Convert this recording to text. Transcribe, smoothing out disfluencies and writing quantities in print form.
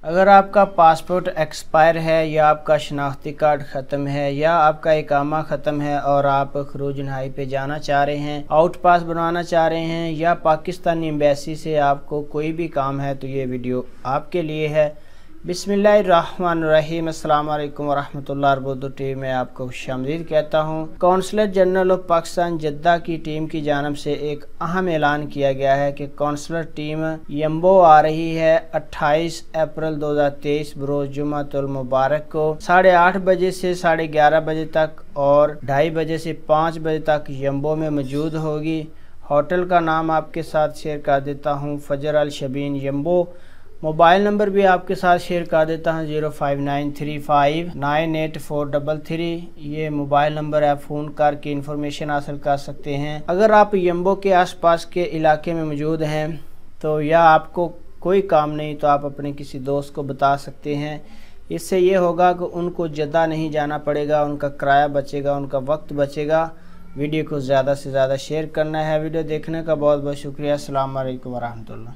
अगर आपका passport expire है या आपका शनाख्ती कार्ड ख़त्म है या आपका इकामा ख़त्म है और आप खरूज नहाई पे जाना चाह रहे हैं, आउट पास बनवाना चाह रहे हैं या पाकिस्तानी एम्बेसी से आपको कोई भी काम है तो ये वीडियो आपके लिए है। बिस्मिल्लाहिर्रहमानिर्रहीम, अस्सलाम वालेकुम वरहमतुल्लाहि वबरकातुहू में आपको खुशामदीद कहता हूँ। Consul general of Pakistan Jeddah की टीम की जानब से एक अहम ऐलान किया गया है कि कौंसलर टीम यम्बो आ रही है 28 अप्रैल 2023 बरोज़ जुम्मतुल मुबारक को 8:30 बजे से 11:30 बजे तक और 2:30 बजे से 5 बजे तक यम्बो में मौजूद होगी। होटल का नाम आपके साथ शेयर कर देता हूँ, फजर अल शबीन यम्बो। मोबाइल नंबर भी आपके साथ शेयर कर देता हूँ, 0593598433। ये मोबाइल नंबर है, फ़ोन करके इन्फॉर्मेशन हासिल कर सकते हैं। अगर आप यम्बो के आसपास के इलाके में मौजूद हैं तो या आपको कोई काम नहीं तो आप अपने किसी दोस्त को बता सकते हैं। इससे ये होगा कि उनको जद्दा नहीं जाना पड़ेगा, उनका किराया बचेगा, उनका वक्त बचेगा। वीडियो को ज़्यादा से ज़्यादा शेयर करना है। वीडियो देखने का बहुत बहुत शुक्रिया। अस्सलाम वालेकुम वरहमतुल्लाह।